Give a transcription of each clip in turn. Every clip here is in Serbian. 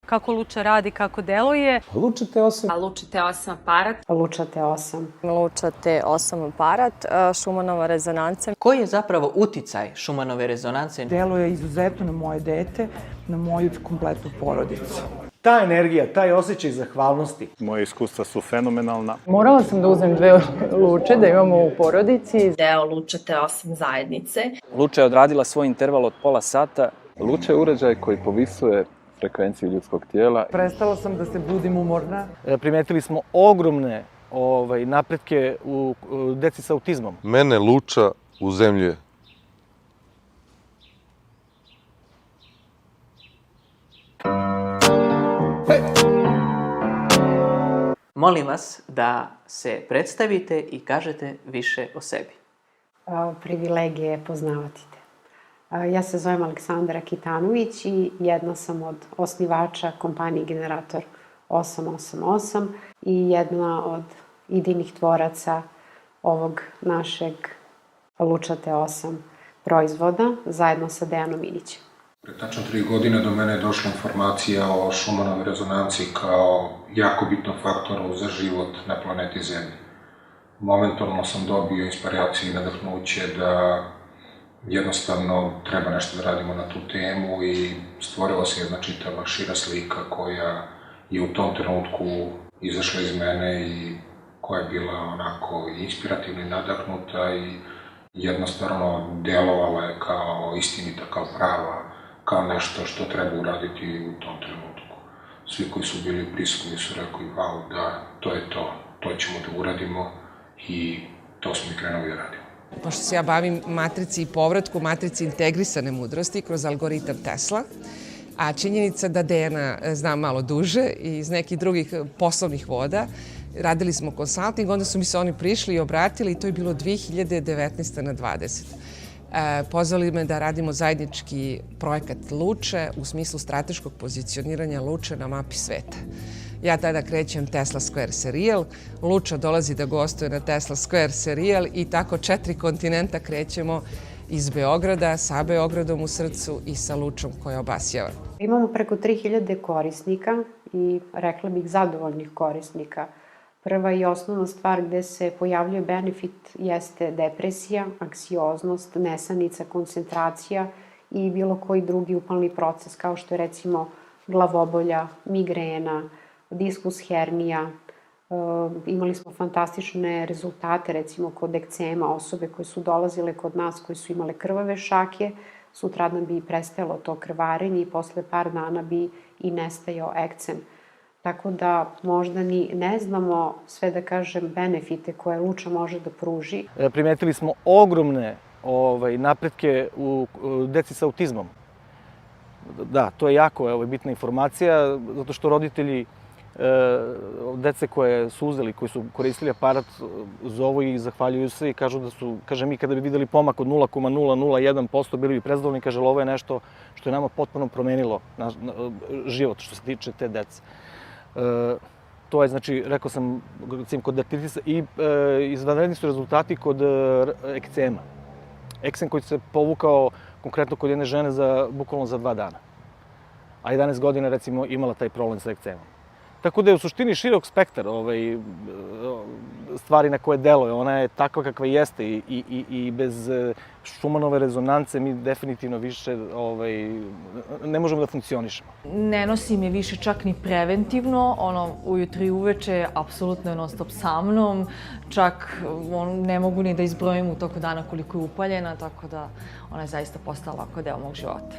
kako Luča radi, kako deluje. Luča T8. Luča T8 aparat. Luča T8. Luča T8 aparat, Šumanova rezonanca. Koji je zapravo uticaj Šumanove rezonance? Deluje izuzetno na moje dete, na moju kompletnu porodicu. Ta energija, taj osjećaj zahvalnosti. Moje iskustva su fenomenalna. Morala sam da uzem 2 luče da imamo u porodici. Deo Luča T8 zajednice. Luča je odradila svoj interval od pola sata. Luča je uređaj koji povisuje frekvenciju ljudskog tijela. Prestala sam da se budim umorna. Primetili smo ogromne napretke u deci sa autizmom. Mene Luča uzemljuje. Molim vas da se predstavite i kažete više o sebi. Privilegija je poznavati te. Ja se zovem Aleksandra Kitanović i jedna sam od osnivača kompanije Generator 888 i jedna od idejnih tvoraca ovog našeg Luča T8 proizvoda zajedno sa Dejanom Inićem. Pre tačno 3 godine do mene je došla informacija o Šumanovoj rezonanci kao jako bitnom faktoru za život na planeti Zemlji. Momentalno sam dobio inspiraciju i nadahnuće da jednostavno treba nešto da radimo na tu temu i stvorila se jedna čitava šira slika koja je u tom trenutku izašla iz mene i koja je bila onako inspirativna i nadahnuta i jednostavno delovala je kao istinita, kao prava, kao nešto što treba uraditi u tom trenutku. Svi koji su bili prisutni su rekli, wow, da, to je to ćemo da uradimo i to smo i krenuli da radimo. Pošto se ja bavim matrici i povratku, matrici integrisane mudrosti kroz algoritam Tesla, a činjenica da Dejana zna malo duže i iz nekih drugih poslovnih voda, radili smo konsulting, onda su mi se oni prišli i obratili i to je bilo 2019. na 20. Pozvali me da radimo zajednički projekat Luče u smislu strateškog pozicioniranja Luče na mapi sveta. Ja tada krećem Tesla Square serijal, Luča dolazi da gostuje na Tesla Square serijal i tako 4 kontinenta krećemo iz Beograda, sa Beogradom u srcu i sa Lučom koja obasjava. Imamo preko 3000 korisnika i rekla bih zadovoljnih korisnika. Prva i osnovna stvar gde se pojavljuje benefit jeste depresija, anksioznost, nesanica, koncentracija i bilo koji drugi upalni proces kao što je recimo glavobolja, migrena, diskus hernija. Imali smo fantastične rezultate recimo kod ekcema, osobe koje su dolazile kod nas koje su imale krvave šake, sutradan bi prestajalo to krvarenje i posle par dana bi i nestajao ekcem. Tako da možda ni ne znamo sve da kažem benefite koje Luča može da pruži. Primetili smo ogromne napretke u deci sa autizmom. Da, to je jako bitna informacija, zato što roditelji dece koje su uzeli, koji su koristili aparat, zovu i zahvaljuju se i kažu da su, kaže, mi kada bi videli pomak od 0,001% bili bi prezadovoljni, kaže, ovo je nešto što je nama potpuno promenilo život što se tiče te dece. To je, znači, rekao sam, kod dermatitisa i izvanredni su rezultati kod ekcema. Ekcem koji se povukao konkretno kod jedne žene bukvalno za 2 dana. A 11 godina, recimo, imala taj problem sa ekcemom. Tako da je u suštini širok spektar stvari na koje deluje. Ona je takva kakva jeste i bez Šumanove rezonance mi definitivno više ne možemo da funkcionišemo. Ne nosi me više čak ni preventivno, ujutro i uveče apsolutno je non stop sa mnom, čak ne mogu ni da izbrojim u toku dana koliko je upaljena, tako da ona je zaista postala ovako deo mog života.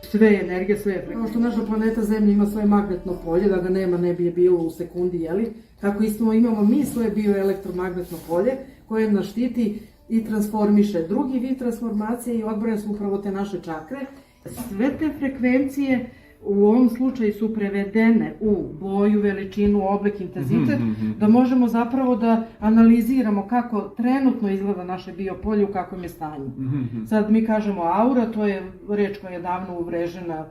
Sve je energija, sve je frekvencija. Kao što naša planeta Zemlja ima svoje magnetno polje, da ga nema ne bi je bilo u sekundi, jeli? Tako isto imamo mi svoje bioelektromagnetno polje koje nas štiti i transformiše. Drugi vid transformacije i odbrane su upravo te naše čakre. Sve te frekvencije u ovom slučaju su prevedene u boju, veličinu, oblik, intenzitet, da možemo zapravo da analiziramo kako trenutno izgleda naše biopolje, u kakvom je stanju. Sad mi kažemo aura, to je reč koja je davno uvrežena,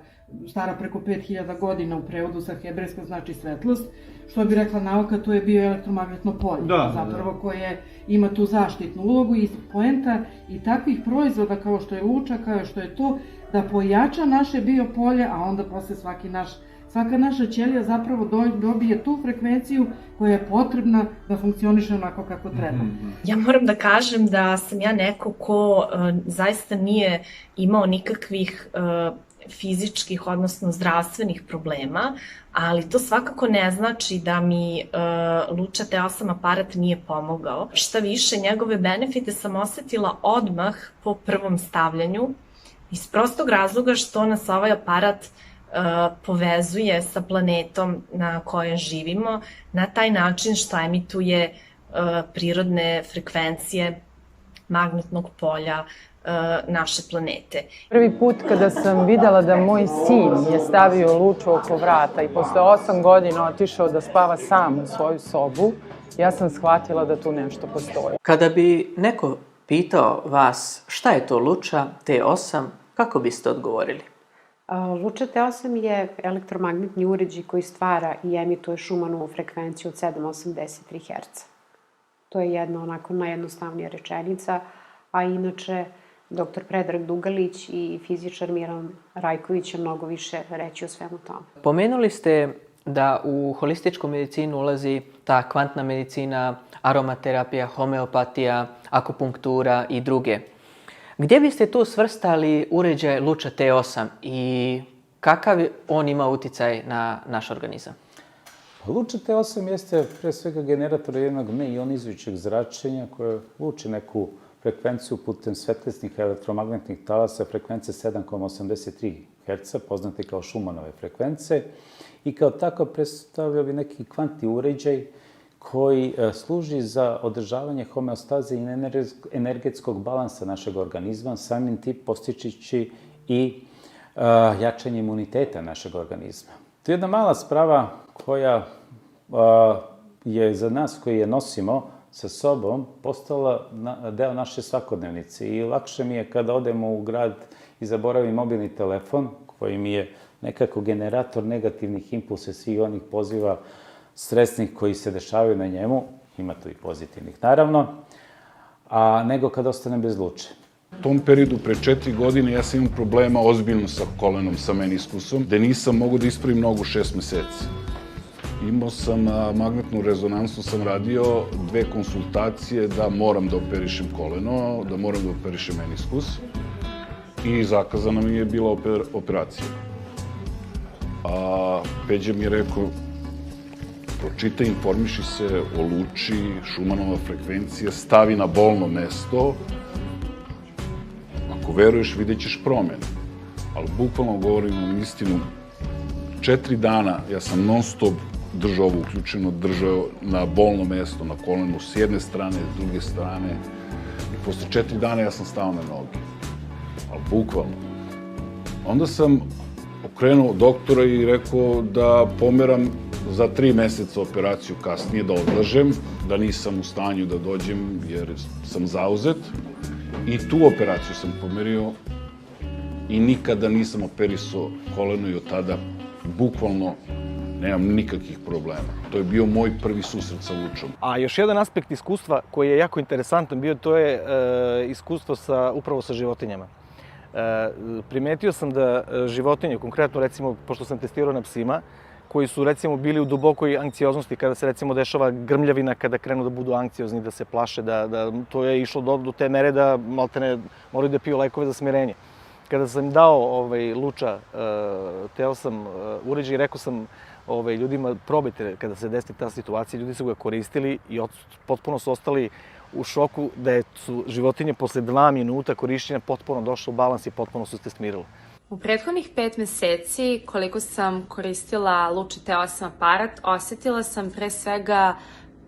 stara preko 5000 godina u prevodu sa hebrejskog, znači svetlost. Što bi rekla nauka, to je bioelektromagnetno polje, zapravo koje ima tu zaštitnu ulogu i poenta i takvih proizvoda kao što je Luča, kao što je to, da pojača naše biopolje, a onda posle svaka naša ćelija zapravo dobije tu frekvenciju koja je potrebna da funkcioniše onako kako treba. Ja moram da kažem da sam ja neko ko zaista nije imao nikakvih fizičkih, odnosno zdravstvenih problema, ali to svakako ne znači da mi Luča T8 aparat nije pomogao. Šta više, njegove benefite sam osetila odmah po prvom stavljanju, iz prostog razloga što nas ovaj aparat povezuje sa planetom na kojoj živimo, na taj način što emituje prirodne frekvencije magnetnog polja naše planete. Prvi put kada sam videla da moj sin je stavio Luču oko vrata i posle 8 godina otišao da spava sam u svoju sobu, ja sam shvatila da tu nešto postoji. Kada bi neko pitao vas šta je to Luča T8, kako biste odgovorili? Luča T8 je elektromagnetni uređaj koji stvara i emituje Šumanovu frekvenciju od 7,83 Hz. To je jedna onako najjednostavnija rečenica, a inače dr. Predrag Dugalić i fizičar Miran Rajković će mnogo više reći o svemu tome. Pomenuli ste da u holističku medicinu ulazi ta kvantna medicina, aromaterapija, homeopatija, akupunktura i druge. Gdje biste tu svrstali uređaj Luča T8 i kakav on ima uticaj na naš organizam? Luča T8 jeste pre svega generator jednog neionizujućeg zračenja koje luči neku frekvenciju putem svetlesnih elektromagnetnih talasa frekvencije 7,83 Hz, poznate kao Šumanove frekvence, i kao tako predstavlja bi neki kvantni uređaj koji služi za održavanje homeostaze i energetskog balansa našeg organizma, samim tim postičući i jačanje imuniteta našeg organizma. To je jedna mala sprava koja je za nas koji je nosimo sa sobom postala deo naše svakodnevnice i lakše mi je kada odemo u grad i zaboravim mobilni telefon koji mi je nekako generator negativnih impulsa svih onih poziva stresnih koji se dešavaju na njemu, ima tu i pozitivnih naravno, nego kada ostanem bez Luče. U tom periodu, pre 4 godine, ja sam imao problema ozbiljno sa kolenom, sa meniskusom, gde nisam mogao da ispravim nogu 6 meseci. Imao sam magnetnu rezonansu, sam radio 2 konsultacije da moram da operišem koleno, da moram da operišem meniskus i zakazana mi je bila operacija. Peđa mi je rekao, pročitaj, informiši se o Luči, Šumanova frekvencija, stavi na bolno mesto. Ako veruješ, vidjet ćeš promene. Ali bukvalno govorim vam istinu, 4 dana ja sam non stop držao ovo uključeno, držao na bolno mesto, na kolenu, s jedne strane, s druge strane. I posle 4 dana ja sam stao na noge. Ali bukvalno. Onda sam okrenuo doktora i rekao da pomeram za 3 meseca operaciju kasnije, da odlažem, da nisam u stanju da dođem jer sam zauzet. I tu operaciju sam pomerio i nikada nisam operisao koleno i od tada bukvalno nemam nikakvih problema. To je bio moj prvi susret sa Lučom. A još jedan aspekt iskustva koji je jako interesantan bio, to je iskustvo upravo sa životinjama. Primetio sam da životinje, konkretno recimo, pošto sam testirao na psima, koji su recimo bili u dubokoj anksioznosti, kada se recimo dešava grmljavina, kada krenu da budu anksiozni, da se plaše, to je išlo do te mere da maltene moraju da piju lekove za smirenje. Kada sam dao Luča T8 uređaj, rekao sam ljudima, probajte kada se desi ta situacija, ljudi su ga koristili i potpuno su ostali u šoku da su životinje posle 2 minuta korišćenja potpuno došle u balans i potpuno su se smirile. U prethodnih 5 meseci, koliko sam koristila Luča T8 aparat, osetila sam pre svega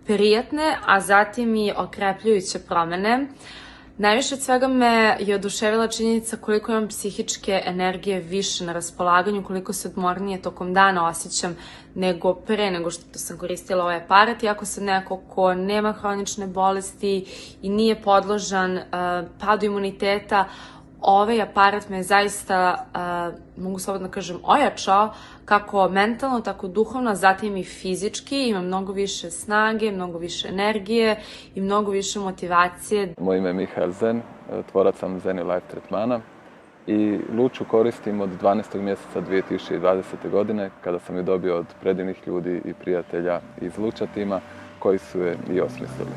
prijatne, a zatim i okrepljujuće promene. Najviše od svega me je oduševila činjenica koliko imam psihičke energije više na raspolaganju, koliko se odmornije tokom dana osjećam nego pre nego što sam koristila ovaj aparat. Iako sam neko ko nema hronične bolesti i nije podložan padu imuniteta, ovaj aparat me zaista, mogu slobodno kažem, ojačao kako mentalno, tako duhovno, zatim i fizički. Imam mnogo više snage, mnogo više energije i mnogo više motivacije. Moje ime je Mihael Zen, tvorac sam Zen i Life tretmana I Luču koristim od 12. mjeseca 2020. godine, kada sam je dobio od predivnih ljudi i prijatelja iz Luča tima, koji su je i osmislili.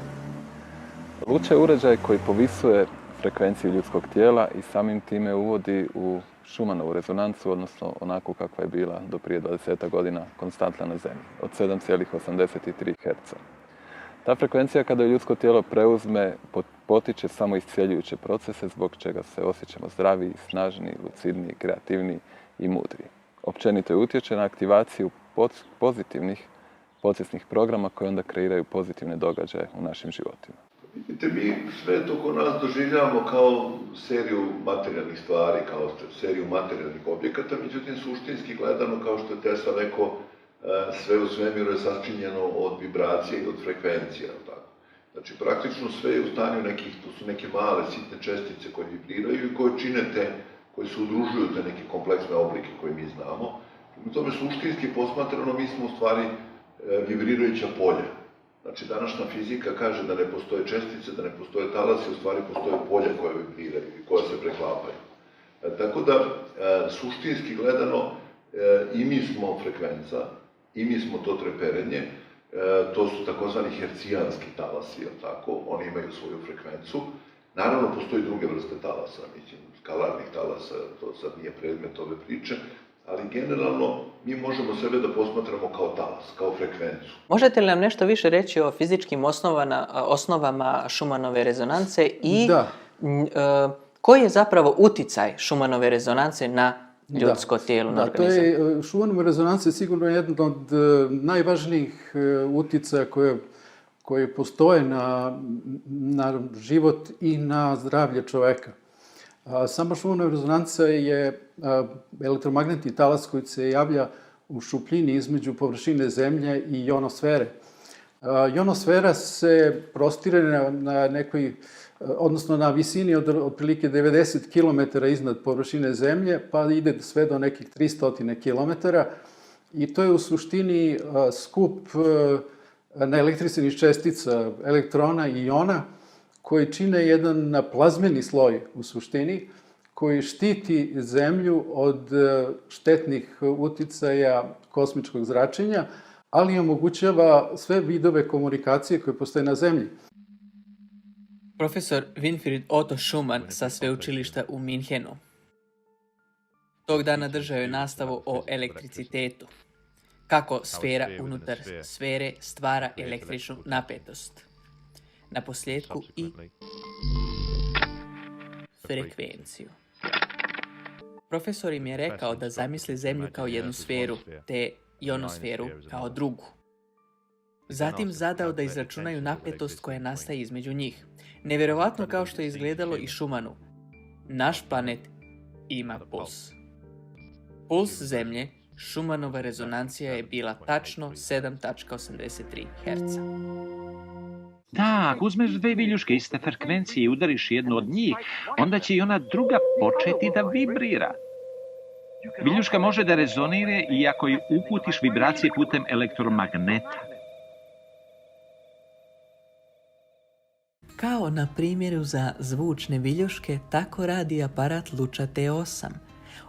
Luča je uređaj koji povisuje frekvenciju ljudskog tijela i samim time uvodi u Schumanovu rezonancu, odnosno onako kakva je bila do prije 20 godina konstantna na Zemlji, od 7,83 Hz. Ta frekvencija kada je ljudsko tijelo preuzme potiče samo iscijeljujuće procese zbog čega se osjećamo zdravi, snažni, lucidni, kreativni i mudri. Općenito je utječe na aktivaciju pozitivnih podsvjesnih programa koji onda kreiraju pozitivne događaje u našim životima. Vidite, mi svet oko nas doživljavamo kao seriju materijalnih stvari, kao seriju materijalnih objekata, međutim, suštinski gledano, kao što je Tesla rekao, sve u svemiru je sačinjeno od vibracije i od frekvencija. Tako. Znači, praktično sve je u stanju nekih, to su neke male, sitne čestice koje vibriraju i koje čine koje se udružuju te neke kompleksne oblike koje mi znamo. U tome suštinski posmatrano mi smo u stvari vibrirajuća polja. Znači, današnja fizika kaže da ne postoje čestice, da ne postoje talasi, u stvari postoje polja koja vibriraju i koja se preklapaju. Tako da, suštinski gledano, i mi smo frekvenca, i mi smo to treperenje, to su takozvani hercijanski talasi, tako, oni imaju svoju frekvencu. Naravno, postoji druge vrste talasa, mislim, skalarnih talasa, to sad nije predmet ove priče, ali generalno mi možemo sebe da posmatramo kao talas, kao frekvencu. Možete li nam nešto više reći o fizičkim osnovama Schumannove rezonance i koji je zapravo uticaj Schumannove rezonance na ljudsko tijelo, na organizam? Schumannova rezonanca je sigurno jedan od najvažnijih uticaja koje postoje na život i na zdravlje čoveka. Sama Schumannova rezonanca je elektromagnetni talas koji se javlja u šupljini između površine Zemlje i ionosfere. Ionosfera se prostire na nekoj, odnosno na visini od otprilike 90 km iznad površine Zemlje, pa ide sve do nekih 300 km. I to je u suštini skup neelektričnih čestica, elektrona i iona, koji čine jedan plazmeni sloj u suštini, koji štiti Zemlju od štetnih uticaja kosmičkog zračenja, ali omogućava sve vidove komunikacije koje postoje na Zemlji. Profesor Winfried Otto Schumann sa sveučilišta u Minhenu. Tog dana držao je nastavu o elektricitetu. Kako sfera unutar sfere stvara električnu napetost. Na posljedku i frekvenciju. Profesor im je rekao da zamisli Zemlju kao jednu sferu, te ionosferu kao drugu. Zatim zadao da izračunaju napetost koja nastaje između njih. Nevjerovatno kao što je izgledalo i Schumannu. Naš planet ima puls. Puls Zemlje, Schumannova rezonancija je bila tačno 7,83 Hz. Da, ako uzmeš dve viljuške iste frekvencije i udariš jednu od njih, onda će i ona druga početi da vibrira. Viljuška može da rezonira i ako ju uputiš vibracije putem elektromagneta. Kao na primjeru za zvučne viljuške, tako radi aparat Luča T8.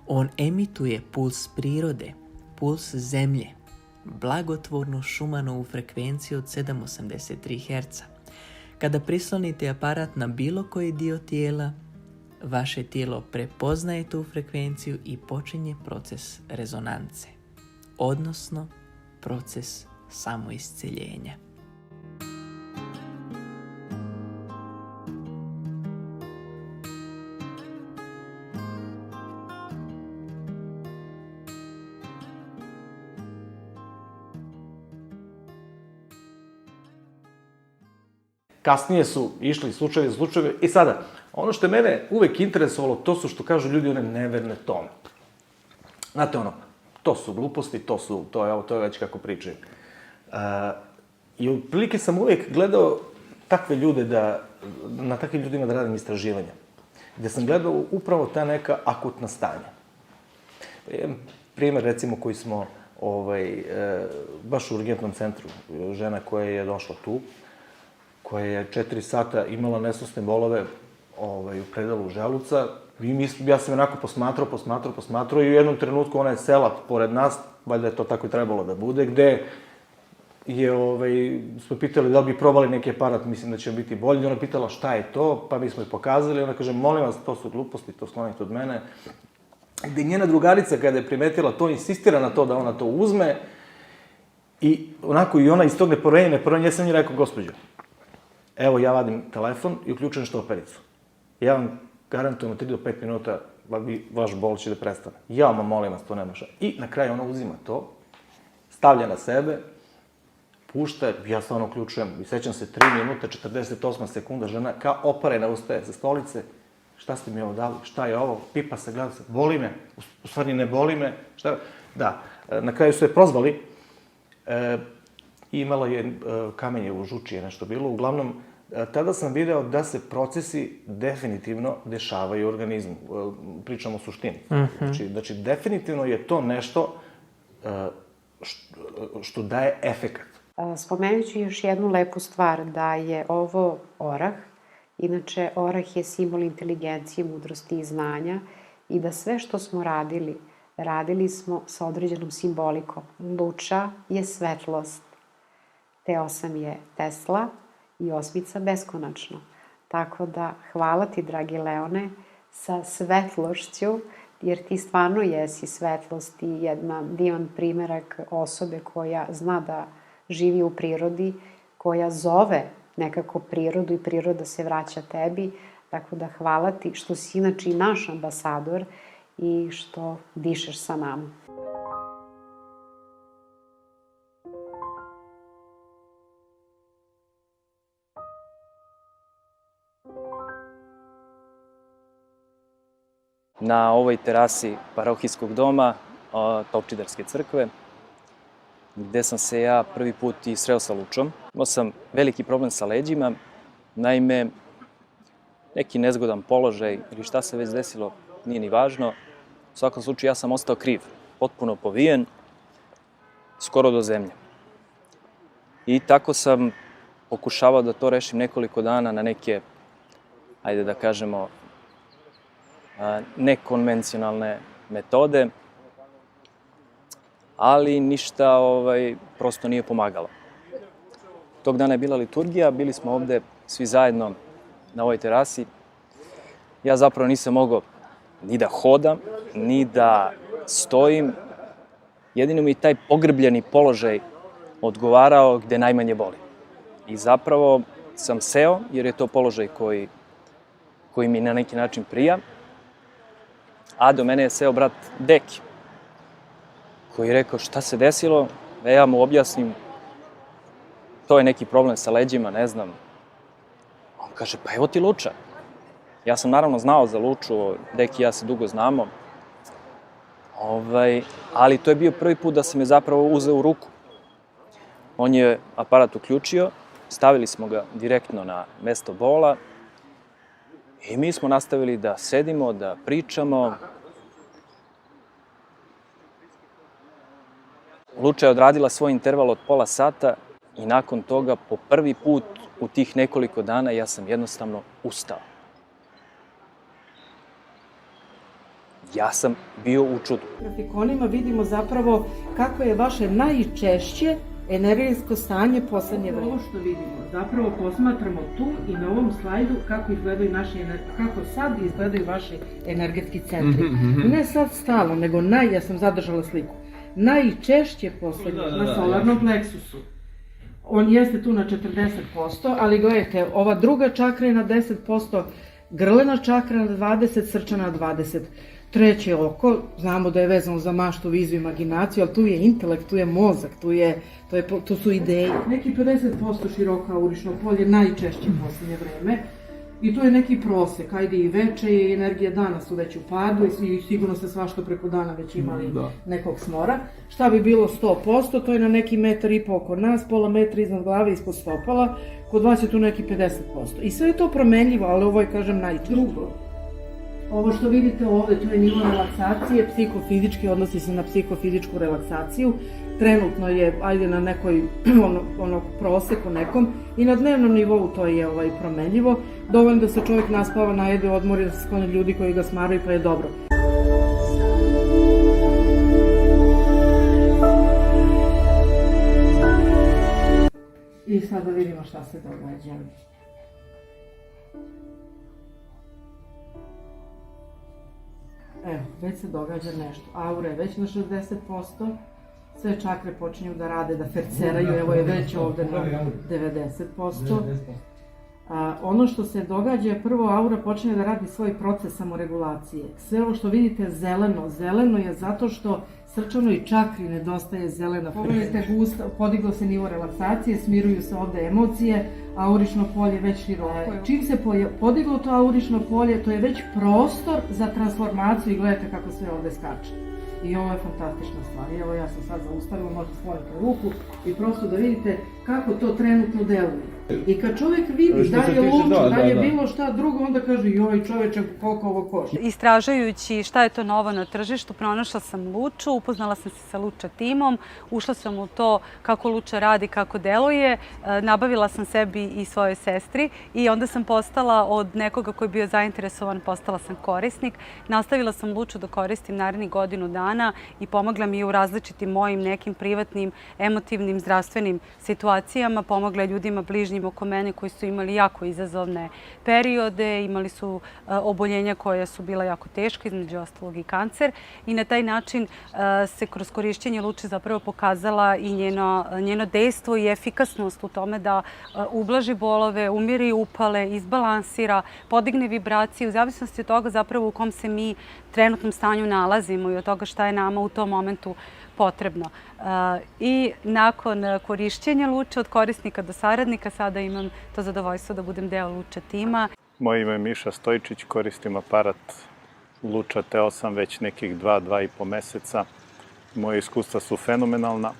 On emituje puls prirode, puls Zemlje, blagotvornu Schumannovu frekvenciju od 7,83 Hz. Kada prislonite aparat na bilo koji dio tijela, vaše tijelo prepoznaje tu frekvenciju i počinje proces rezonance, odnosno proces samoisceljenja. Kasnije su išli slučajevi i sada, ono što je mene uvek interesovalo, to su što kažu ljudi one neverne tome. Znate ono, to su gluposti, to je već kako pričaju. I otprilike sam uvek gledao takve ljude na takvim ljudima da radim istraživanja. Gde sam gledao upravo ta neka akutna stanja. Primer recimo koji smo baš u urgentnom centru, žena koja je došla tu, koja je 4 sata imala nesnosne bolove, u predelu želuca. Ja sam onako posmatrao i u jednom trenutku ona je sela pored nas, valjda je to tako i trebalo da bude, gde smo pitali da li bi probali neki aparat, mislim da će biti bolji. Ona pitala šta je to, pa mi smo je pokazali. Ona kaže, molim vas, to su gluposti, to sklonite od mene. Gde njena drugarica, kada je primetila to, insistira na to da ona to uzme. I onako i ona iz tog nepoverenja, ja sam njoj rekao, gospođo, evo ja vadim telefon i uključujem štopericu. Ja vam garantujem 3 do 5 minuta, vaš bol će da prestane. Ja vam molim vas, to nema šta. I na kraju ona uzima to, stavlja na sebe, pušta, ja stvarno uključujem, i sećam se 3 minuta, 48 sekunda, žena kao oparena ustaje sa stolice, šta ste mi ovo dali, šta je ovo, pipa se, gleda se, boli me, u stvari ne boli me, šta, da, na kraju su je prozvali, imala je kamenje u žuči, je nešto bilo, uglavnom, tada sam video da se procesi definitivno dešavaju u organizmu, pričamo o suštini. Znači, definitivno je to nešto što daje efekat. Spomenut ću još jednu lepu stvar, da je ovo orah. Inače, orah je simbol inteligencije, mudrosti i znanja i da sve što smo radili smo sa određenom simbolikom. Luča je svetlost, T8 je Tesla i 8 beskonačno. Tako da, hvala ti, dragi Leone, sa svetlošću, jer ti stvarno jesi svetlost i jedan divan primerak osobe koja zna da živi u prirodi, koja zove nekako prirodu i priroda se vraća tebi. Tako da hvala ti što si inače i naš ambasador i što dišeš sa nama. Na ovoj terasi parohijskog doma Topčiderske crkve, gde sam se ja prvi put i sreo sa Lučom. Imao sam veliki problem sa leđima, naime, neki nezgodan položaj ili šta se već desilo, nije ni važno. U svakom slučaju ja sam ostao kriv, potpuno povijen, skoro do zemlje. I tako sam pokušavao da to rešim nekoliko dana na neke, ajde da kažemo, nekonvencionalne metode, ali ništa prosto nije pomagalo. Tog dana je bila liturgija, bili smo ovde svi zajedno na ovoj terasi. Ja zapravo nisam mogao ni da hodam, ni da stojim. Jedino mi taj pogrbljeni položaj odgovarao gde najmanje boli. I zapravo sam seo, jer je to položaj koji mi na neki način prija. A do mene je seo brat Deki, koji je rekao šta se desilo, da ja mu objasnim, to je neki problem sa leđima, ne znam. On kaže, pa evo ti Luča. Ja sam naravno znao za Luču, Deki i ja se dugo znamo, ali to je bio prvi put da sam je zapravo uzeo u ruku. On je aparat uključio, stavili smo ga direktno na mesto bola i mi smo nastavili da sedimo, da pričamo. Luča je odradila svoj interval od pola sata i nakon toga po prvi put u tih nekoliko dana ja sam jednostavno ustao. Ja sam bio u čudu. U grafikonima vidimo zapravo kako je vaše najčešće energijsko stanje poslednje vreme. Ovo što vidimo, zapravo posmatramo tu i na ovom slajdu kako sad izgledaju vaši energetski centri. Ne sad stalo, nego ja sam zadržala sliku. Najčešće poslednje na solarnom pleksusu. On jeste tu na 40%, ali gledajte, ova druga čakra je na 10%, grlena čakra na 20%, srčana na 20%. Treće oko, znamo da je vezano za maštu, viziju, imaginaciju, ali tu je intelekt, tu je mozak, tu su ideje. Neki 50% široko aurično polje, najčešće poslednje vreme. I tu je neki prosek, ajde i veče i energija dana su već u padu i sigurno ste svašto preko dana već imali nekog smora. Šta bi bilo 100%, to je na neki 1,5 metra oko nas, pola metra iznad glave, ispod stopala, kod vas je tu neki 50%. I sve je to promenljivo, ali ovo je, kažem, najčešće. Ovo što vidite ovde, to je nivo relaksacije, psihofizički, odnosi se na psihofizičku relaksaciju. trenutno je, ajde na nekoj proseku nekom i na dnevnom nivou to je promenljivo. Dovoljno da se čovjek naspava, najede, odmori, da se sklone ljudi koji ga smaraju, pa je dobro. I sad da vidimo šta se događa. Evo, već se događa nešto. Aura je već na 60%, sve čakre počinju da rade, da ferceraju, evo je već ovde na 90%. Ono što se događa je prvo aura počinje da radi svoj proces samoregulacije. Sve ovo što vidite zeleno je zato što srčanoj čakri nedostaje zelena. Pogledajte gusta, podiglo se nivo relaksacije, smiruju se ovde emocije, aurično polje već široko. Čim se podiglo to aurično polje, to je već prostor za transformaciju i gledajte kako sve ovde skače. I ovo je fantastična stvar. Evo ja sam sad zaustavila, možda sklonite ruku i prosto da vidite kako to trenutno deluje. I kad čovjek vidi da je luč, da je bilo šta drugo, onda kaže joj čoveče koliko ovo košta. Istražujući šta je to novo na tržištu, pronašla sam Luču, upoznala sam se sa Luča timom, ušla sam u to kako Luča radi, kako deluje, nabavila sam sebi i svojoj sestri i onda sam postala od nekoga koji je bio zainteresovan, postala sam korisnik. Nastavila sam Luču da koristim narednih godinu dana i pomogla mi u različitim mojim nekim privatnim, emotivnim, zdravstvenim situacijama, pomogla ljudima bližnjim oko mene koji su imali jako izazovne periode, imali su oboljenja koja su bila jako teška, između ostalog i kancer. I na taj način se kroz korišćenje Luče zapravo pokazala i njeno dejstvo i efikasnost u tome da ublaži bolove, umiri upale, izbalansira, podigne vibraciju, u zavisnosti od toga zapravo u kom se mi trenutnom stanju nalazimo i od toga šta je nama u tom momentu potrebno. I nakon korišćenja Luče od korisnika do saradnika sada imam to zadovoljstvo da budem deo Luča tima. Moje ime je Miša Stojčić, koristim aparat Luča T8 već nekih 2,5 meseca. Moje iskustva su fenomenalna,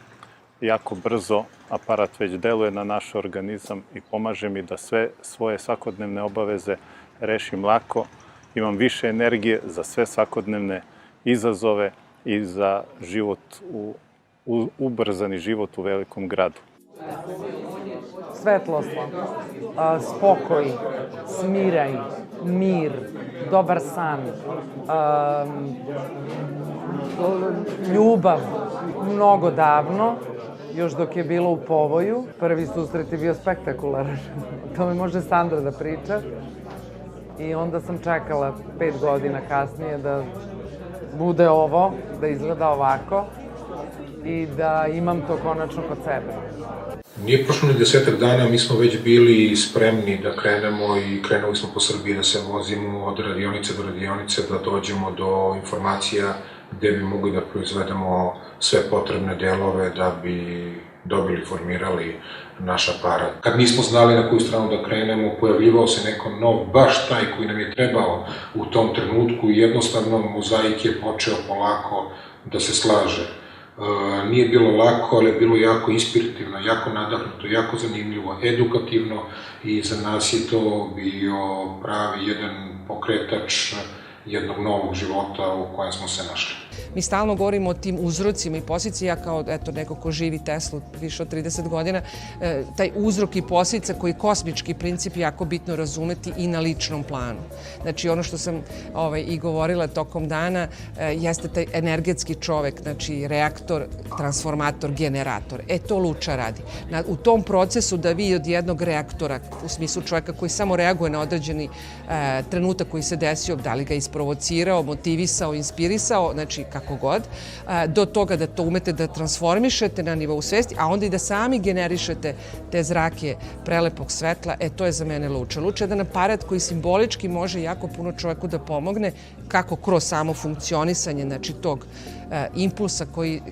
jako brzo aparat već deluje na naš organizam i pomaže mi da sve svoje svakodnevne obaveze rešim lako. Imam više energije za sve svakodnevne izazove i za život ubrzani život u velikom gradu. Svetlost, spokoj, smiraj, mir, dobar san, ljubav. Mnogo davno, još dok je bilo u povoju, prvi susret je bio spektakularan. To mi može Sandra da priča. I onda sam čekala 5 godina kasnije da bude ovo, da izgleda ovako i da imam to konačno kod sebe. Nije prošlo ni 10 dana, mi smo već bili spremni da krenemo i krenuli smo po Srbiji da se vozimo od radionice do radionice, da dođemo do informacija gde bi mogli da proizvedemo sve potrebne delove da bi dobili, formirali naš aparat. Kad nismo znali na koju stranu da krenemo, pojavljivao se neko nov, baš taj koji nam je trebao u tom trenutku i jednostavno mozaik je počeo polako da se slaže. Nije bilo lako, ali je bilo jako inspirativno, jako nadahnuto, jako zanimljivo, edukativno i za nas je to bio pravi jedan pokretač jednog novog života u kojem smo se našli. Mi stalno govorimo o tim uzrocima i posljedice. Ja kao neko ko živi Teslu više od 30 godina, taj uzrok i posljedica koji kosmički princip je jako bitno razumeti i na ličnom planu. Znači ono što sam i govorila tokom dana jeste taj energetski čovek, znači reaktor, transformator, generator. To Luča radi. U tom procesu da vi od jednog reaktora, u smislu čoveka koji samo reaguje na određeni trenutak koji se desio, da li ga isprovocirao, motivisao, inspirisao, znači kako god, do toga da to umete da transformišete na nivou svesti, a onda i da sami generišete te zrake prelepog svetla, to je za mene Luča. Luča je jedan aparat koji simbolički može jako puno čoveku da pomogne, kako kroz samo funkcionisanje, znači tog impulsa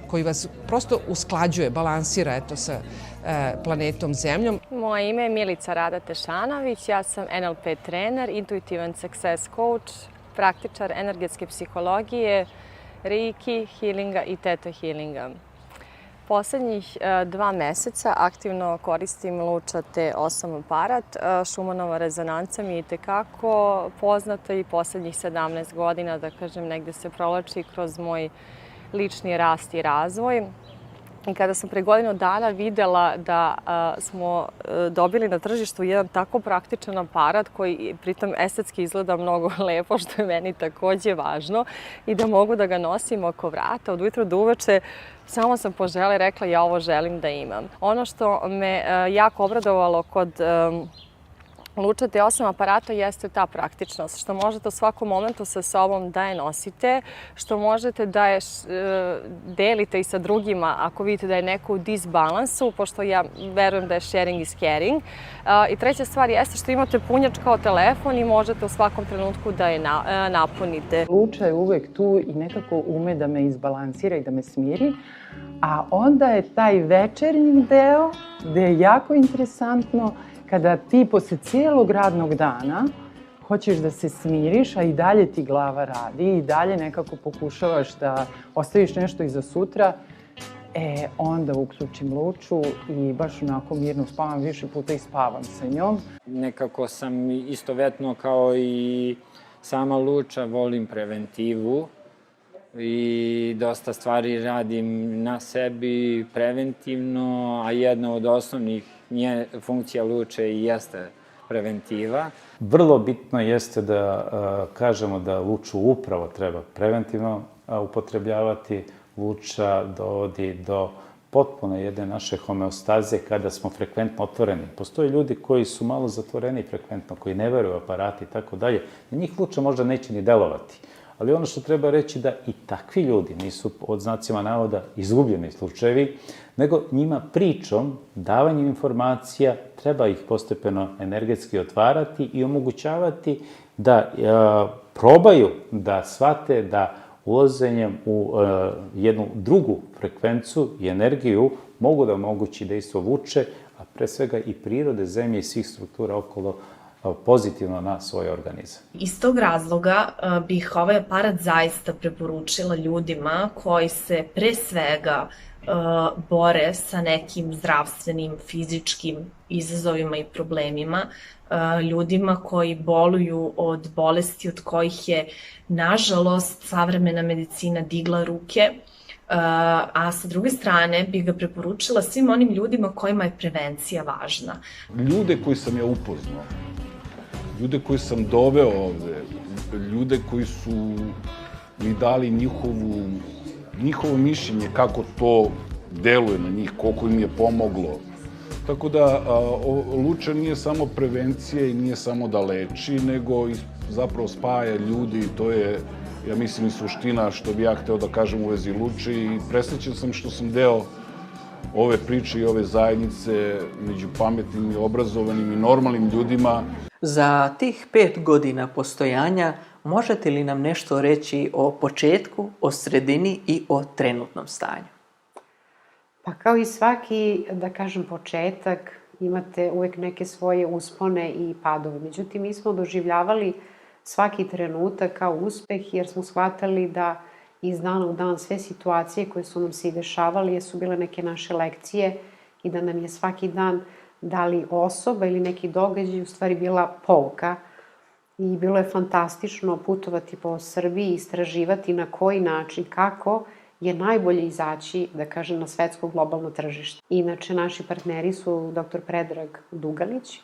koji vas prosto usklađuje, balansira sa planetom Zemljom. Moje ime je Milica Rada Tešanović, ja sam NLP trener, intuitivan success coach, praktičar energetske psihologije, Reiki, healinga i Theta healinga. Poslednjih 2 meseca aktivno koristim Luča T8 aparat. Šumanova rezonanca mi je itekako poznata i poslednjih 17 godina, da kažem, negde se provlači kroz moj lični rast i razvoj. I kada sam pre godinu dana videla da smo dobili na tržištu jedan tako praktičan aparat koji pritom estetski izgleda mnogo lepo, što je meni takođe važno, i da mogu da ga nosim oko vrata od ujutra do uveče, samo sam poželela i rekla ja ovo želim da imam. Ono što me jako obradovalo kod Luča T8 aparata jeste ta praktičnost, što možete u svakom momentu sa sobom da je nosite, što možete da je delite i sa drugima ako vidite da je neko u disbalansu, pošto ja verujem da je sharing is caring. I treća stvar jeste što imate punjač kao telefon i možete u svakom trenutku da je napunite. Luča je uvek tu i nekako ume da me izbalansira i da me smiri, a onda je taj večernji deo gde je jako interesantno kada ti posle cijelog radnog dana hoćeš da se smiriš, a i dalje ti glava radi i dalje nekako pokušavaš da ostaviš nešto i za sutra, onda uključim Luču i baš onako mirno spavam, više puta i spavam sa njom. Nekako sam istovetno kao i sama Luča, volim preventivu i dosta stvari radim na sebi preventivno, a jedna od osnovnih funkcija Luče i jeste preventiva. Vrlo bitno jeste da kažemo da Luču upravo treba preventivno upotrebljavati. Luča dovodi do potpuno jedne naše homeostaze kada smo frekventno otvoreni. Postoje ljudi koji su malo zatvoreni frekventno, koji ne veruju aparati i tako dalje. Na njih Luča možda neće ni delovati. Ali ono što treba reći da i takvi ljudi nisu, od znacima navoda, izgubljeni slučajevi, nego njima pričom, davanjem informacija, treba ih postepeno energetski otvarati i omogućavati da probaju da shvate da ulazenjem u jednu drugu frekvencu i energiju mogu da omogući dejstvo Luče, a pre svega i prirode, zemlje i svih struktura okolo pozitivno na svoj organizam. Iz tog razloga bih ovaj aparat zaista preporučila ljudima koji se pre svega bore sa nekim zdravstvenim, fizičkim izazovima i problemima, ljudima koji boluju od bolesti od kojih je, nažalost, savremena medicina digla ruke, a sa druge strane bih ga preporučila svim onim ljudima kojima je prevencija važna. Ljude koji sam ja upoznao, ljude koji sam doveo ovde, ljude koji su mi dali njihovo mišljenje kako to deluje na njih, koliko im je pomoglo. Tako da Luča nije samo prevencija i nije samo da leči, nego zapravo spaja ljudi i to je, ja mislim, i suština što bi ja hteo da kažem u vezi Luče i presrećen sam što sam deo ove priče i ove zajednice među pametnim i obrazovanim i normalnim ljudima. Za tih 5 godina postojanja možete li nam nešto reći o početku, o sredini i o trenutnom stanju? Pa kao i svaki, da kažem, početak, imate uvek neke svoje uspone i padove. Međutim, mi smo doživljavali svaki trenutak kao uspeh jer smo shvatali da iz dana u dan sve situacije koje su nam se i dešavali su bile neke naše lekcije i da nam je svaki dan da li osoba ili neki događaj u stvari bila pouka. I bilo je fantastično putovati po Srbiji i istraživati na koji način, kako je najbolje izaći, da kažem, na svetsko globalno tržište. Inače, naši partneri su dr. Predrag Dugalić,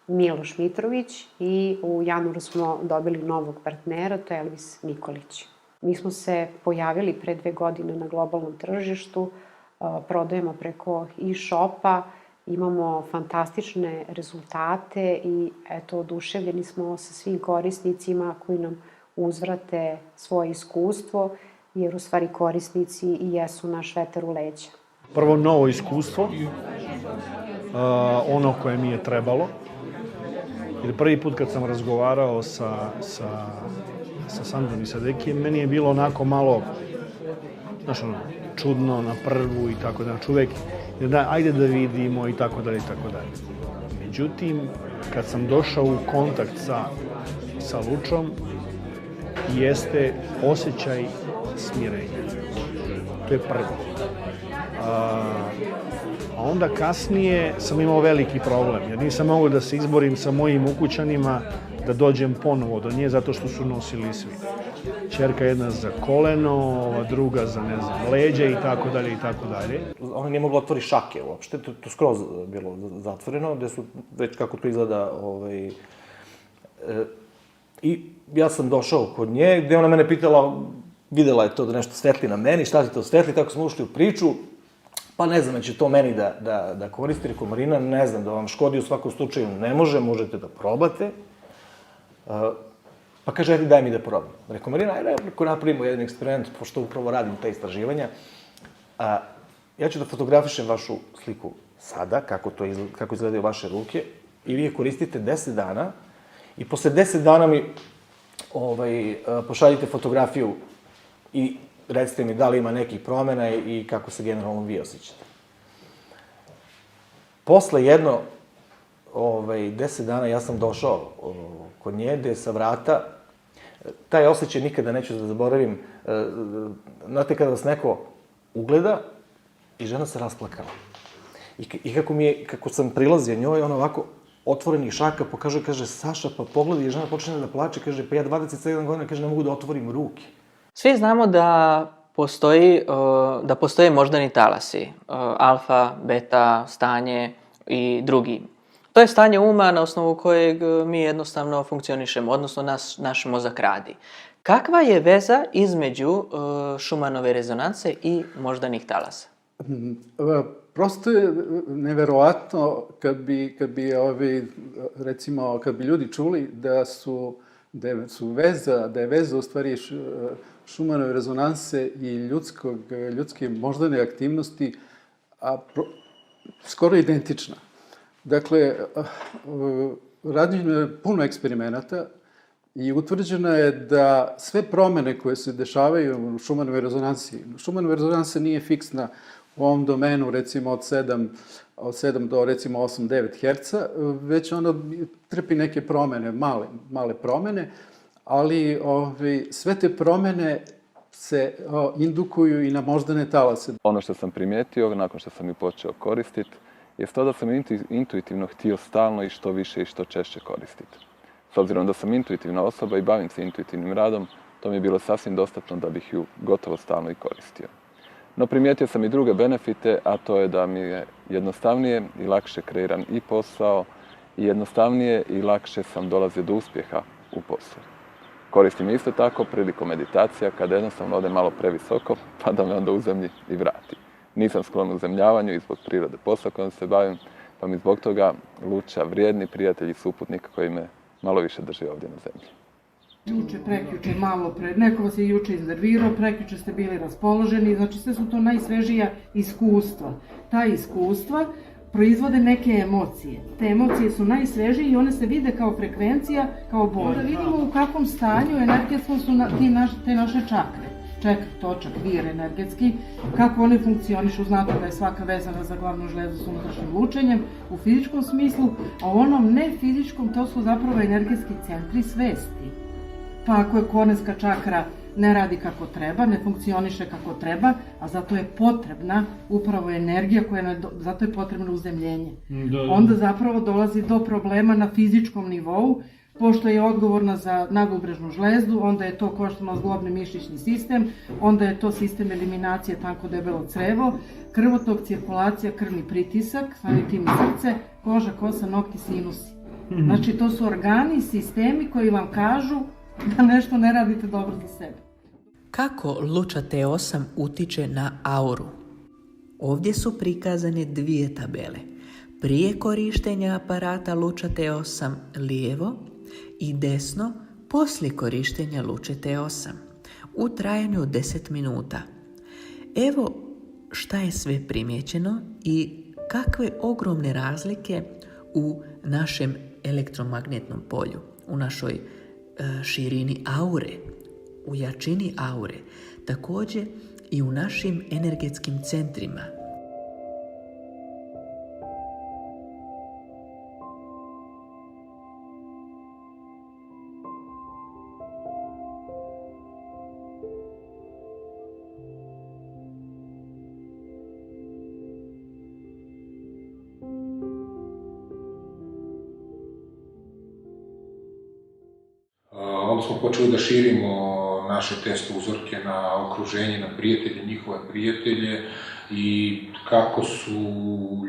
Miloš Mitrović i u januaru smo dobili novog partnera, to je Elvis Nikolić. Mi smo se pojavili pre 2 godine na globalnom tržištu, prodajemo preko e-shopa, imamo fantastične rezultate i eto, oduševljeni smo sa svim korisnicima koji nam uzvrate svoje iskustvo, jer u stvari korisnici i jesu naš vetar u leđa. Prvo, novo iskustvo, ono koje mi je trebalo. Jer prvi put kad sam razgovarao sa Sandrom i sa Dekijem, meni je bilo onako malo, znaš, čudno na prvu i tako da, čovek, ajde da vidimo i tako dalje i tako dalje. Međutim, kad sam došao u kontakt sa Lučom, jeste osjećaj smirenja. To je prvo. A onda kasnije sam imao veliki problem, jer nisam mogao da se izborim sa mojim ukućanima da dođem ponovo do nje, zato što su nosili svi. Čerka jedna za koleno, ova druga za, ne znam, leđa i tako dalje i tako dalje. Ona nije mogla otvori šake uopšte, to skroz bilo zatvoreno, gde su već kako to izgleda, i ja sam došao kod nje, gde ona mene pitala, videla je to da nešto svetli na meni, šta ti to svetli, tako smo ušli u priču, pa ne znam, će to meni da koristi, rekao Marina, ne znam, da vam škodi u svakom slučaju ne može, možete da probate. Pa kaže, ajde, daj mi da probam. Rekao, Marina, ajde, ako napravimo jedan eksperiment, pošto upravo radim ta istraživanja, ja ću da fotografišem vašu sliku sada, kako izgledaju vaše ruke, i vi je koristite 10 dana, i posle 10 dana mi pošaljite fotografiju i recite mi da li ima nekih promena i kako se generalno vi osjećate. Posle 10 dana ja sam došao kod nje, gde je sa vrata, taj osjećaj nikada neću da zaboravim, znate kada vas neko ugleda i žena se rasplakala. I kako sam prilazio njoj, ona ovako otvorenih šaka pokaže, kaže, Saša, pa pogledaj, i žena počne da plače, kaže, pa ja 27 godina, kaže, ne mogu da otvorim ruke. Svi znamo da postoje moždani talasi, alfa, beta, stanje i drugi. To je stanje uma na osnovu kojeg mi jednostavno funkcionišemo, odnosno naš mozak radi. Kakva je veza između Schumannove rezonance i moždanih talasa? Prosto je neverovatno kad bi ljudi čuli da je veza u stvari Schumannove rezonanse i ljudske moždane aktivnosti skoro identična. Dakle, rađeno je puno eksperimenata i utvrđeno je da sve promene koje se dešavaju u Schumannovoj rezonansi, Schumannova rezonansa nije fiksna u ovom domenu, recimo od 7 do recimo 8-9 Hz, već ona trpi neke promene, male promene, ali sve te promene se indukuju i na moždane talase. Ono što sam primijetio, nakon što sam ju počeo koristiti, je to da sam intuitivno htio stalno i što više i što češće koristiti. S obzirom da sam intuitivna osoba i bavim se intuitivnim radom, to mi je bilo sasvim dostatno da bih ju gotovo stalno i koristio. No primijetio sam i druge benefite, a to je da mi je jednostavnije i lakše kreiran i posao, i jednostavnije i lakše sam dolazio do uspjeha u poslu. Koristim isto tako prilikom meditacija, kada jednostavno ode malo previsoko, pa da me onda uzemlji i vrati. Nisam sklon uzemljavanju i zbog prirode posla kojom se bavim, pa mi zbog toga luča vrijedni prijatelji i suputnika koji me malo više drži ovdje na zemlji. Juče, prekjuče, malo pre, neko vas je juče iznervirao, prekjuče ste bili raspoloženi, znači sve su to najsvežija iskustva. Ta iskustva proizvode neke emocije. Te emocije su najsvežije i one se vide kao frekvencija, kao bol. Da vidimo u kakvom stanju energetsko su te naše čakre. Točak, vir energetski, kako one funkcionišu, znate da je svaka vezana za glavnu žlezu s unutrašnjim lučenjem u fizičkom smislu, a u onom nefizičkom to su zapravo energetski centri svesti. Pa ako je korenska čakra ne radi kako treba, ne funkcioniše kako treba, a zato je potrebna upravo energija, zato je potrebno uzemljenje. Onda zapravo dolazi do problema na fizičkom nivou, pošto je odgovorna za nagubrežnu žlezdu, onda je to koštano-zglobni mišićni sistem, onda je to sistem eliminacije tanko debelo crevo, krvotok, cirkulacija, krvni pritisak, samim tim i srce, koža, kosa, nokti, sinusi. Znači to su organi, sistemi koji vam kažu da nešto ne radite dobro za sebe. Kako luča T8 utiče na auru? Ovdje su prikazane dvije tabele. Prije korištenja aparata luča T8 lijevo i desno poslije korištenja luče T8 u trajanju od 10 minuta. Evo šta je sve primijećeno i kakve ogromne razlike u našem elektromagnetnom polju, u našoj širini aure, u jačini aure, također i u našim energetskim centrima. Onda smo počeli da širimo naše test uzorke na okruženje, na prijatelje, njihove prijatelje i kako su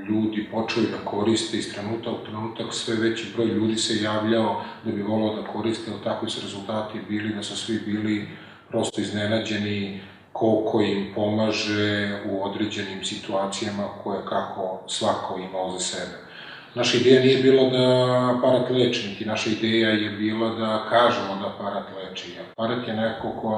ljudi počeli da koriste iz trenutka u trenutak, sve veći broj ljudi se javljao da bi volao da koriste, ali takvi su rezultati bili da su svi bili prosto iznenađeni koliko im pomaže u određenim situacijama koje kako svako imao za sebe. Naša ideja nije bila da aparat leči, niti naša ideja je bila da kažemo da aparat leči. Aparat je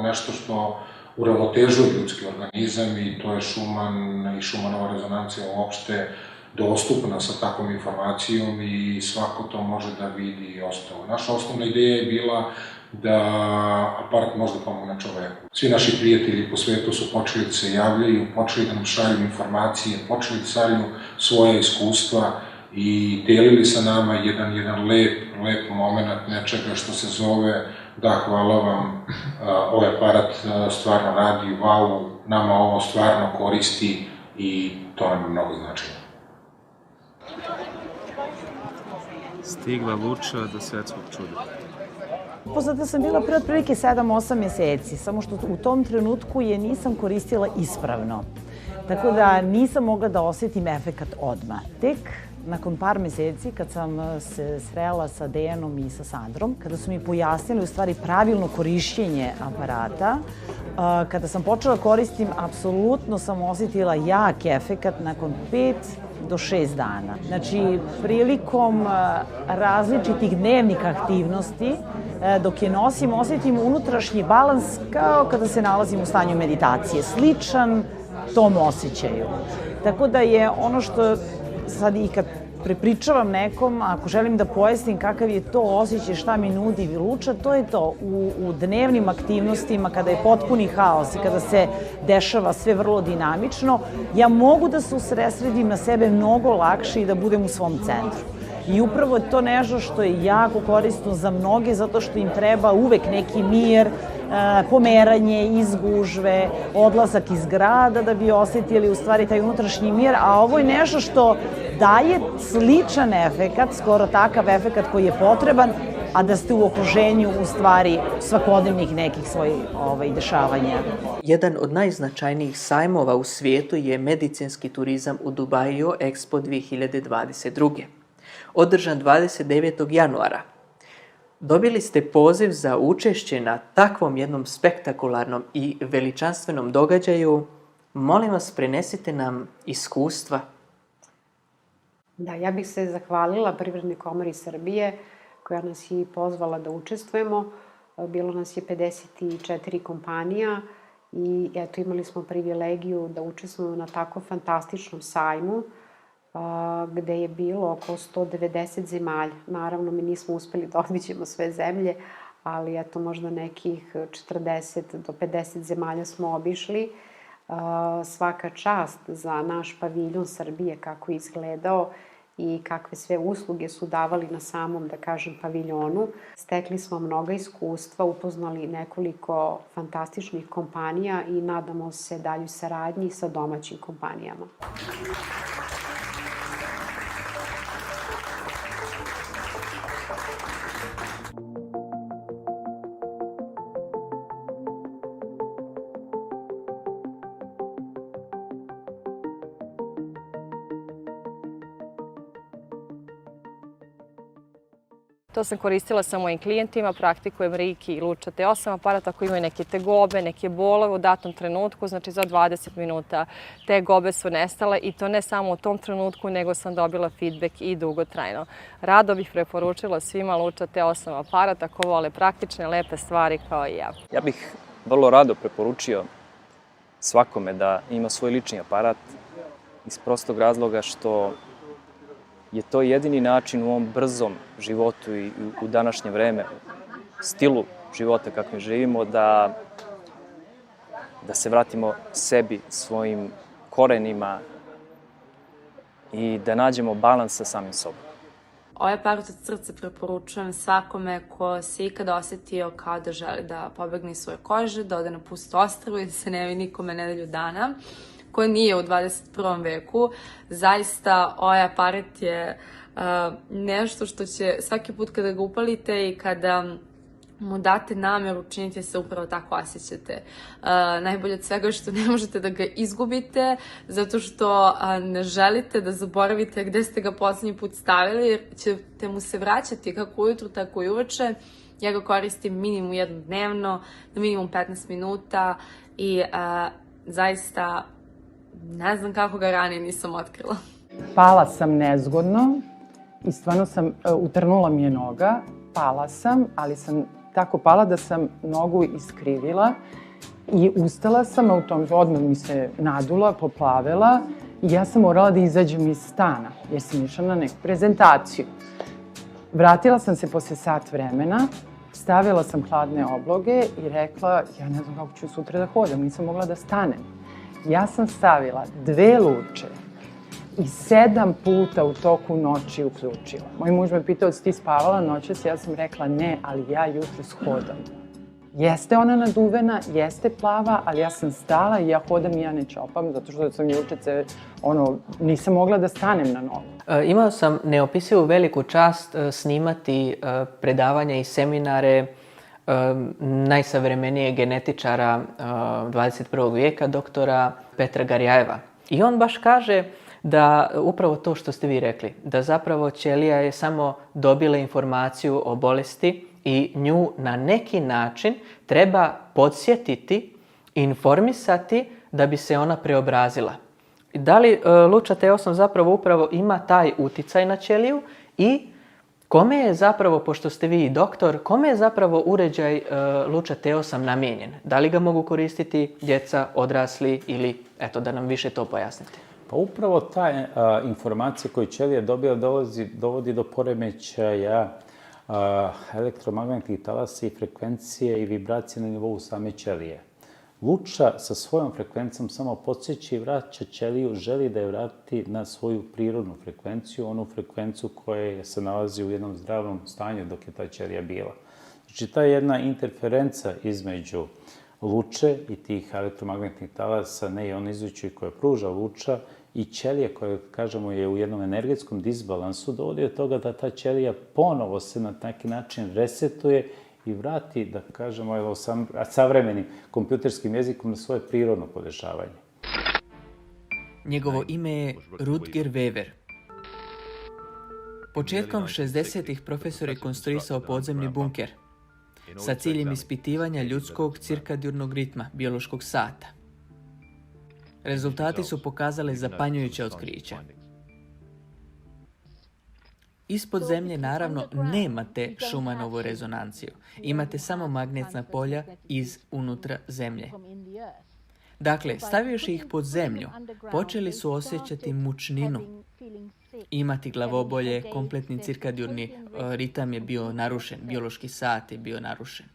nešto što uravnotežuje ljudski organizam i to je Schumann i Schumannova rezonancija uopšte dostupna sa takvom informacijom i svako to može da vidi i ostalo. Naša osnovna ideja je bila da aparat može da pomogne čoveku. Svi naši prijatelji po svetu su počeli da se javljaju, počeli da nam šalju informacije, počeli da šalju svoje iskustva i delili sa nama jedan lep moment nečega što se zove da, hvala vam, ovaj aparat stvarno radi, wow, nama ovo stvarno koristi i to nam je mnogo značilo. Stigla Luča do svetskog čuda. Upoznata sam bila pre otprilike 7-8 meseci, samo što u tom trenutku je nisam koristila ispravno. Tako da nisam mogla da osjetim efekat odmah. Tek nakon par meseci, kad sam se srela sa Dejanom i sa Sandrom, kada su mi pojasnili u stvari pravilno korišćenje aparata, kada sam počela koristim, apsolutno sam osjetila jak efekat nakon 5 do 6 dana. Znači, prilikom različitih dnevnih aktivnosti, dok je nosim, osjetim unutrašnji balans kao kada se nalazim u stanju meditacije. Sličan tom osjećaju. Tako da je ono što sad i kad prepričavam nekom, ako želim da pojasnim kakav je to osjećaj, šta mi nudi Luča, to je to. U dnevnim aktivnostima, kada je potpuni haos i kada se dešava sve vrlo dinamično, ja mogu da se usredsredim na sebe mnogo lakše i da budem u svom centru. I upravo je to nešto što je jako korisno za mnoge, zato što im treba uvek neki mir, pomeranje iz gužve, odlazak iz grada da bi osetili u stvari taj unutrašnji mir, a ovo je nešto što daje sličan efekat, skoro takav efekat koji je potreban, a da ste u okruženju u stvari svakodnevnih nekih svojih dešavanja. Jedan od najznačajnijih sajmova u svijetu je medicinski turizam u Dubaju Expo 2022. Održan 29. januara. Dobili ste poziv za učešće na takvom jednom spektakularnom i veličanstvenom događaju. Molim vas, prenesite nam iskustva. Da, ja bih se zahvalila Privrednoj komori Srbije koja nas je pozvala da učestvujemo. Bilo nas je 54 kompanija i eto imali smo privilegiju da učestvujemo na tako fantastičnom sajmu gde je bilo oko 190 zemalja. Naravno, mi nismo uspeli da obiđemo sve zemlje, ali eto možda nekih 40 do 50 zemalja smo obišli. Svaka čast za naš paviljon Srbije, kako je izgledao i kakve sve usluge su davali na samom, da kažem, paviljonu. Stekli smo mnoga iskustva, upoznali nekoliko fantastičnih kompanija i nadamo se daljoj saradnji sa domaćim kompanijama. To sam koristila sa mojim klijentima, praktikujem Reiki i Luča T8 aparat ako imaju neke tegobe, neke bolove u datom trenutku, znači za 20 minuta te gobe su nestale i to ne samo u tom trenutku, nego sam dobila feedback i dugotrajno. Rado bih preporučila svima Luča T8 aparat ako vole praktične, lepe stvari kao i ja. Ja bih vrlo rado preporučio svakome da ima svoj lični aparat iz prostog razloga što je to jedini način u ovom brzom životu i u današnje vreme, stilu života kakvim živimo, da se vratimo sebi, svojim korenima i da nađemo balans sa samim sobom. Ovaj aparat od srca preporučujem svakome ko se ikada osetio kao da želi da pobegne iz svoje kože, da ode na pusto ostrvo i da se ne vidi nikome nedelju dana, ko nije u 21. veku. Zaista, ovaj aparat je nešto što će svaki put kada ga upalite i kada mu date nameru, činite se upravo tako osjećate. Najbolje od svega je što ne možete da ga izgubite, zato što ne želite da zaboravite gde ste ga poslednji put stavili, jer ćete mu se vraćati kako ujutru, tako i uveče. Ja ga koristim minimum jednom dnevno, na minimum 15 minuta i zaista ne znam kako ga ranije nisam otkrila. Pala sam nezgodno i stvarno sam, utrnula mi je noga, pala sam, ali sam tako pala da sam nogu iskrivila i ustala sam, odmah mi se nadula, poplavila i ja sam morala da izađem iz stana jer sam išla na neku prezentaciju. Vratila sam se posle sat vremena, stavila sam hladne obloge i rekla, ja ne znam kako ću sutra da hodam, nisam mogla da stanem. Ja sam stavila 2 luče i 7 puta u toku noći uključila. Moj muž me pitao, si ti spavala noćas? Ja sam rekla ne, ali ja jutros hodam. Jeste ona naduvena, jeste plava, ali ja sam stala i ja hodam i ja ne čopam, zato što sam juče, nisam mogla da stanem na nogu. Imao sam neopisivu veliku čast snimati predavanja i seminare najsavremenijeg genetičara 21. vijeka, doktora Petra Garjajeva. I on baš kaže da upravo to što ste vi rekli, da zapravo ćelija je samo dobila informaciju o bolesti i nju na neki način treba podsjetiti, informisati da bi se ona preobrazila. Da li luča T8 zapravo upravo ima taj uticaj na ćeliju i kome je zapravo, pošto ste vi i doktor, kome je zapravo uređaj luča T8 namijenjen? Da li ga mogu koristiti djeca, odrasli ili, eto, da nam više to pojasnite? Pa upravo ta informacija koju ćelija dobija dovodi do poremećaja elektromagnetnih talasa i frekvencije i vibracije na nivou same ćelije. Luča sa svojom frekvencijom samo podsjeća i vraća ćeliju, želi da je vrati na svoju prirodnu frekvenciju, onu frekvenciju koja se nalazi u jednom zdravom stanju dok je ta ćelija bila. Znači, ta jedna interferenca između luče i tih elektromagnetnih talasa neionizujućih koje pruža luča i ćelije koja, kažemo, je u jednom energetskom disbalansu, dovodi do toga da ta ćelija ponovo se na neki način resetuje i vrati, da kažemo, savremenim kompjuterskim jezikom na svoje prirodno podešavanje. Njegovo ime je Rutger Wever. Početkom 60-ih profesor je konstruisao podzemni bunker sa ciljem ispitivanja ljudskog cirkadiurnog ritma, biološkog sata. Rezultati su pokazali zapanjujuća otkrića. Ispod zemlje, naravno, nemate Schumanovu rezonanciju. Imate samo magnetna polja iz unutra zemlje. Dakle, stavivši ih pod zemlju, počeli su osjećati mučninu. Imati glavobolje, kompletni cirkadiurni ritam je bio narušen, biološki sat je bio narušen.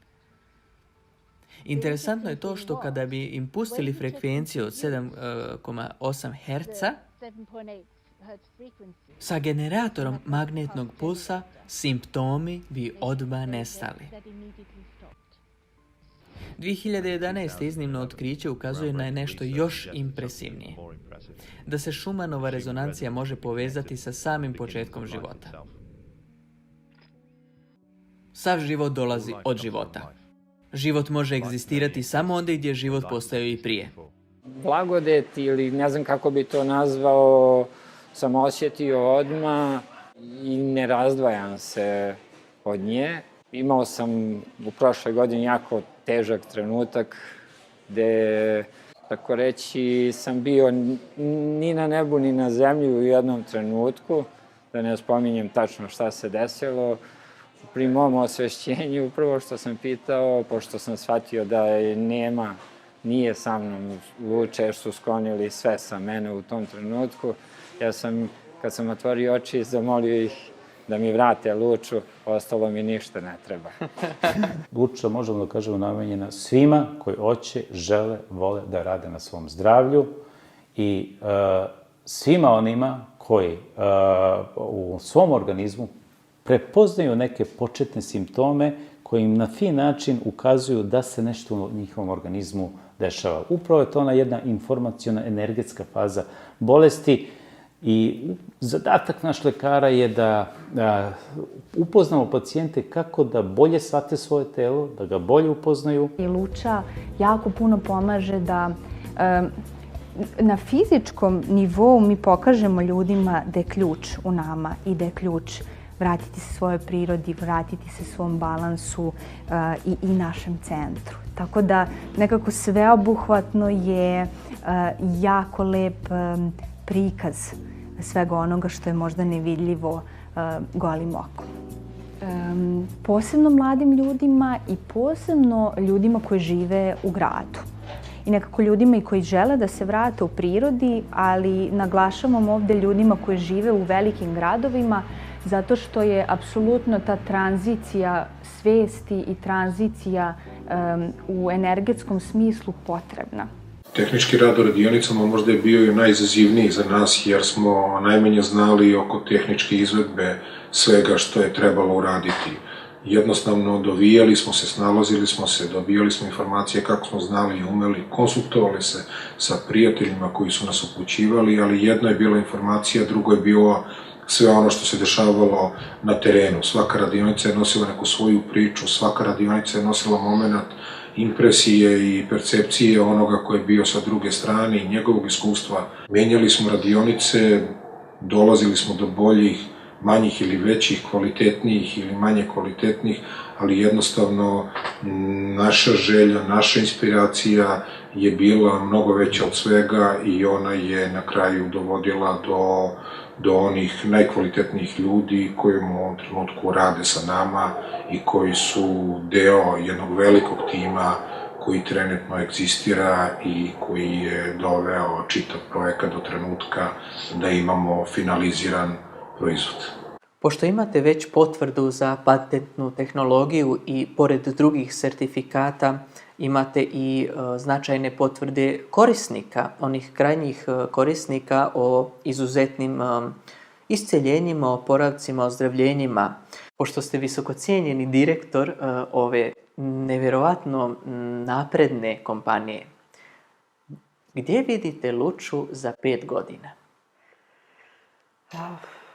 Interesantno je to što kada bi im pustili frekvenciju od 7,8 Hz, sa generatorom magnetnog pulsa simptomi bi odmah nestali. 2011. iznimno otkriće ukazuje na nešto još impresivnije. Da se Schumannova rezonancija može povezati sa samim početkom života. Sav život dolazi od života. Život može egzistirati samo onda gdje je život postojao i prije. Blagodet ili ne znam kako bi to nazvao, sam osjetio odmah i ne razdvajam se od nje. Imao sam u prošloj godini jako težak trenutak gde, tako reći, sam bio ni na nebu ni na zemlji u jednom trenutku, da ne spominjem tačno šta se desilo. Pri mom osvešćenju prvo što sam pitao, pošto sam shvatio da je nije sa mnom luče jer su sklonili sve sa mene u tom trenutku, ja sam, kad sam otvorio oči, zamolio ih da mi vrate luču, ostalo mi ništa ne treba. Luča, možemo da kažemo, namenjena svima koji hoće, žele, vole da rade na svom zdravlju i svima onima koji u svom organizmu prepoznaju neke početne simptome koji im na fin način ukazuju da se nešto u njihovom organizmu dešava. Upravo je to ona jedna informaciona energetska faza bolesti I zadatak naš lekara je da upoznamo pacijente kako da bolje shvate svoje telo, da ga bolje upoznaju. I Luča jako puno pomaže da na fizičkom nivou mi pokažemo ljudima da je ključ u nama i da je ključ vratiti se svojoj prirodi, vratiti se svom balansu i našem centru. Tako da nekako sveobuhvatno je jako lep prikaz svega onoga što je možda nevidljivo golim okom. Posebno mladim ljudima i posebno ljudima koji žive u gradu. I nekako ljudima i koji žele da se vrate u prirodi, ali naglašavam ovde ljudima koji žive u velikim gradovima, zato što je apsolutno ta tranzicija svesti i tranzicija u energetskom smislu potrebna. Tehnički rad u radionicama možda je bio i najizazivniji za nas, jer smo najmanje znali oko tehničke izvedbe svega što je trebalo uraditi. Jednostavno dovijali smo se, snalazili smo se, dobijali smo informacije kako smo znali i umeli, konsultovali se sa prijateljima koji su nas upućivali, ali jedno je bila informacija, drugo je bilo sve ono što se dešavalo na terenu. Svaka radionica je nosila neku svoju priču, svaka radionica je nosila moment impresije i percepcije onoga ko je bio sa druge strane i njegovog iskustva. Menjali smo radionice, dolazili smo do boljih, manjih ili većih, kvalitetnijih ili manje kvalitetnih, ali jednostavno naša želja, naša inspiracija je bila mnogo veća od svega i ona je na kraju dovodila do onih najkvalitetnijih ljudi koji u ovom trenutku rade sa nama i koji su deo jednog velikog tima koji trenutno egzistira i koji je doveo čitav projekat do trenutka da imamo finaliziran proizvod. Pošto imate već potvrdu za patentnu tehnologiju i pored drugih sertifikata imate i značajne potvrde korisnika, onih krajnjih korisnika o izuzetnim isceljenjima, oporavcima, ozdravljenjima. Pošto ste visoko cijenjeni direktor ove nevjerovatno napredne kompanije, gdje vidite Luču za 5 godina?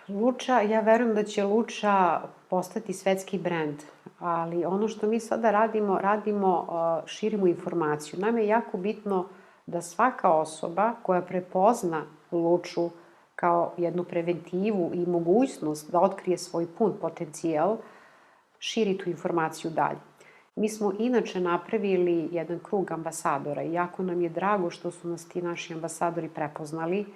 Luča, ja verujem da će Luča postati svetski brend, ali ono što mi sada radimo, širimo informaciju. Nama je jako bitno da svaka osoba koja prepozna Luču kao jednu preventivu i mogućnost da otkrije svoj pun potencijal, širi tu informaciju dalje. Mi smo inače napravili jedan krug ambasadora i jako nam je drago što su nas ti naši ambasadori prepoznali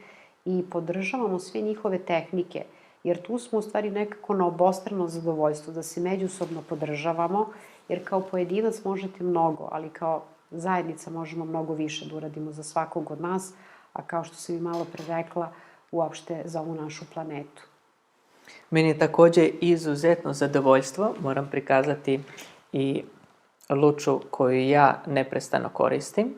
i podržavamo sve njihove tehnike, jer tu smo u stvari nekako na obostrano zadovoljstvo, da se međusobno podržavamo, jer kao pojedinac možete mnogo, ali kao zajednica možemo mnogo više da uradimo za svakog od nas, a kao što sam i malo pre rekla, uopšte za ovu našu planetu. Meni je također izuzetno zadovoljstvo, moram prikazati i Luču koju ja neprestano koristim.